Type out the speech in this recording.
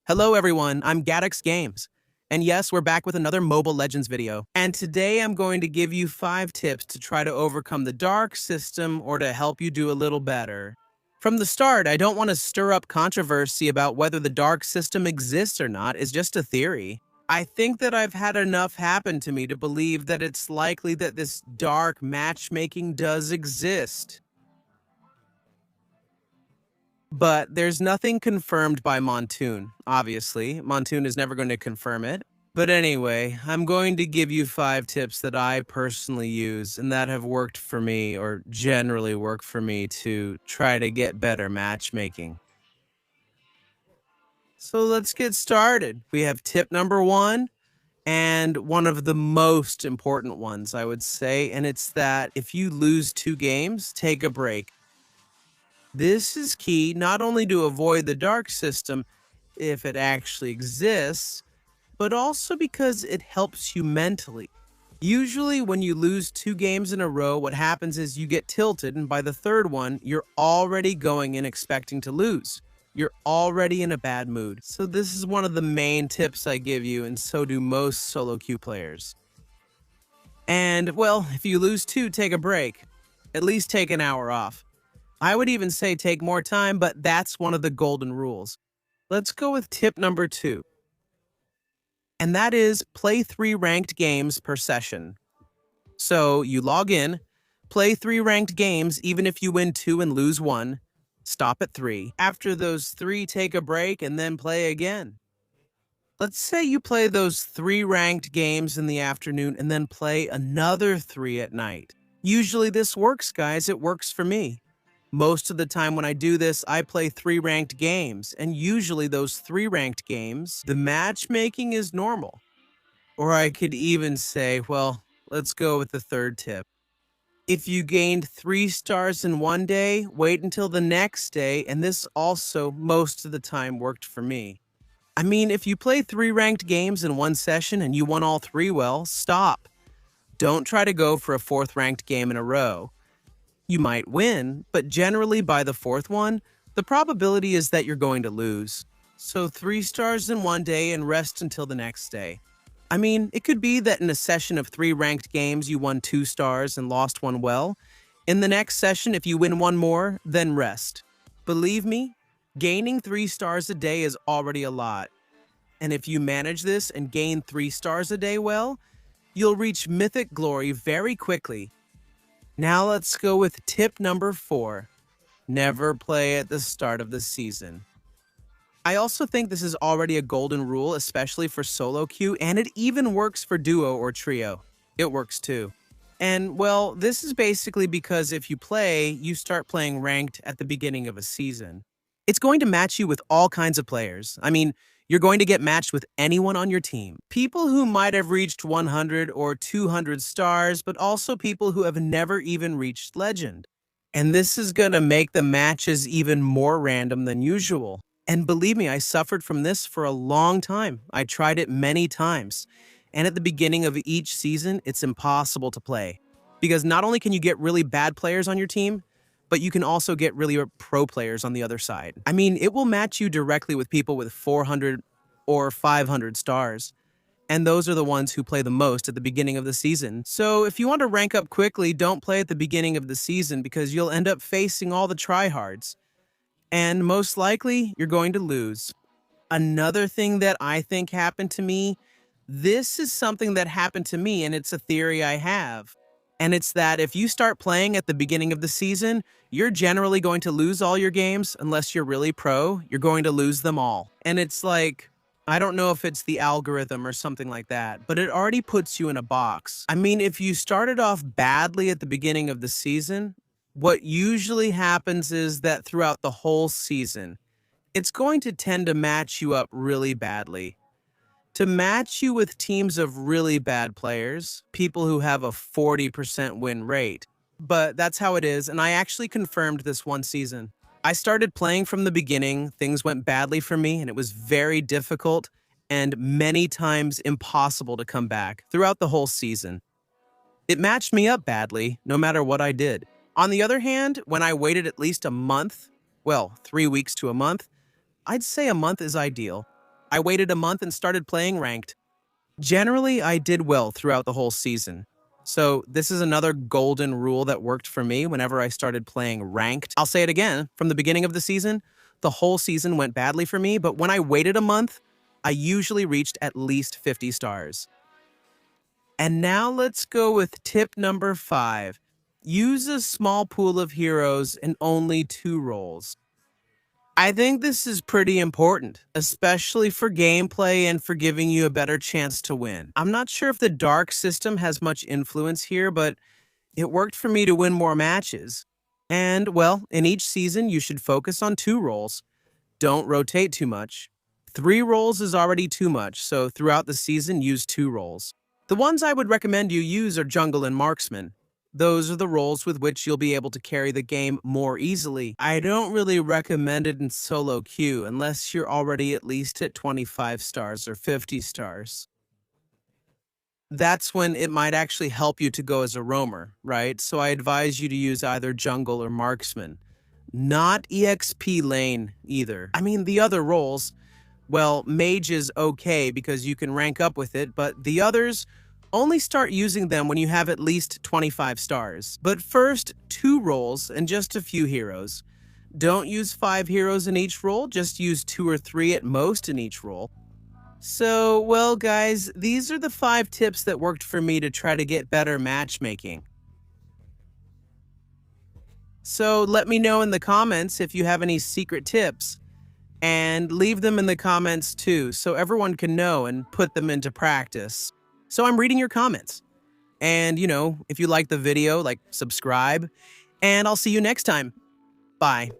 Hello everyone, I'm Gaddix Games. And yes, we're back with another Mobile Legends video. And today I'm going to give you 5 tips to try to overcome the dark system or to help you do a little better. From the start, I don't want to stir up controversy about whether the dark system exists or not. It's just a theory. I think that I've had enough happen to me to believe that it's likely that this dark matchmaking does exist. But there's nothing confirmed by Montoon, obviously. Montoon is never going to confirm it. But anyway, I'm going to give you 5 tips that I personally use and that have worked for me, or generally work for me, to try to get better matchmaking. So let's get started. We have tip number 1, and one of the most important ones, I would say, and it's that if you lose 2 games, take a break. This is key not only to avoid the dark system, if it actually exists, but also because it helps you mentally. Usually when you lose 2 games in a row, what happens is you get tilted, and by the third one, you're already going in expecting to lose. You're already in a bad mood. So this is one of the main tips I give you, and so do most solo queue players. And, well, if you lose 2, take a break. At least take an hour off. I would even say take more time, but that's one of the golden rules. Let's go with tip number 2. And that is play 3 ranked games per session. So you log in, play 3 ranked games even if you win 2 and lose 1. Stop at 3. After those 3, take a break and then play again. Let's say you play those 3 ranked games in the afternoon and then play another 3 at night. Usually this works, guys. It works for me. Most of the time when I do this, I play 3 ranked games, and usually those 3 ranked games, the matchmaking is normal. Or I could even say, well, let's go with the third tip. If you gained 3 stars in one day, wait until the next day, and this also most of the time worked for me. I mean, if you play 3 ranked games in one session and you won all 3, well, stop. Don't try to go for a 4th ranked game in a row. You might win, but generally by the 4th one, the probability is that you're going to lose. So 3 stars in one day and rest until the next day. I mean, it could be that in a session of 3 ranked games you won 2 stars and lost 1 well. In the next session, if you win 1 more, then rest. Believe me, gaining 3 stars a day is already a lot. And if you manage this and gain 3 stars a day well, you'll reach mythic glory very quickly. Now let's go with tip number 4. Never play at the start of the season. I also think this is already a golden rule, especially for solo queue, and it even works for duo or trio. It works too. And, well, this is basically because if you play, you start playing ranked at the beginning of a season. It's going to match you with all kinds of players. I mean, you're going to get matched with anyone on your team. People who might have reached 100 or 200 stars, but also people who have never even reached legend. And this is going to make the matches even more random than usual. And believe me, I suffered from this for a long time. I tried it many times. And at the beginning of each season, it's impossible to play. Because not only can you get really bad players on your team, but you can also get really pro players on the other side. I mean, it will match you directly with people with 400 or 500 stars. And those are the ones who play the most at the beginning of the season. So if you want to rank up quickly, don't play at the beginning of the season because you'll end up facing all the tryhards. And most likely, you're going to lose. Another thing that I think happened to me, this is something that happened to me, and it's a theory I have. And it's that if you start playing at the beginning of the season, you're generally going to lose all your games. Unless you're really pro, you're going to lose them all. And it's like, I don't know if it's the algorithm or something like that, but it already puts you in a box. I mean, if you started off badly at the beginning of the season, what usually happens is that throughout the whole season, it's going to tend to match you up really badly. To match you with teams of really bad players, people who have a 40% win rate. But that's how it is, and I actually confirmed this one season. I started playing from the beginning, things went badly for me, and it was very difficult and many times impossible to come back throughout the whole season. It matched me up badly, no matter what I did. On the other hand, when I waited at least a month, well, 3 weeks to a month, I'd say a month is ideal. I waited a month and started playing ranked. Generally, I did well throughout the whole season. So this is another golden rule that worked for me whenever I started playing ranked. I'll say it again, from the beginning of the season, the whole season went badly for me, but when I waited a month, I usually reached at least 50 stars. And now let's go with tip number 5. Use a small pool of heroes and only 2 roles. I think this is pretty important, especially for gameplay and for giving you a better chance to win. I'm not sure if the dark system has much influence here, but it worked for me to win more matches. And, well, in each season, you should focus on 2 roles. Don't rotate too much. 3 roles is already too much, so throughout the season, use 2 roles. The ones I would recommend you use are jungle and marksman. Those are the roles with which you'll be able to carry the game more easily. I don't really recommend it in solo queue unless you're already at least at 25 stars or 50 stars. That's when it might actually help you to go as a roamer, right? So I advise you to use either jungle or marksman. Not EXP lane either. I mean, the other roles, well, mage is okay because you can rank up with it, but the others, only start using them when you have at least 25 stars. But first, 2 roles and just a few heroes. Don't use 5 heroes in each role, just use 2 or 3 at most in each role. So, well guys, these are the 5 tips that worked for me to try to get better matchmaking. So let me know in the comments if you have any secret tips. And leave them in the comments too, so everyone can know and put them into practice. So I'm reading your comments. And, if you like the video, subscribe. And I'll see you next time. Bye.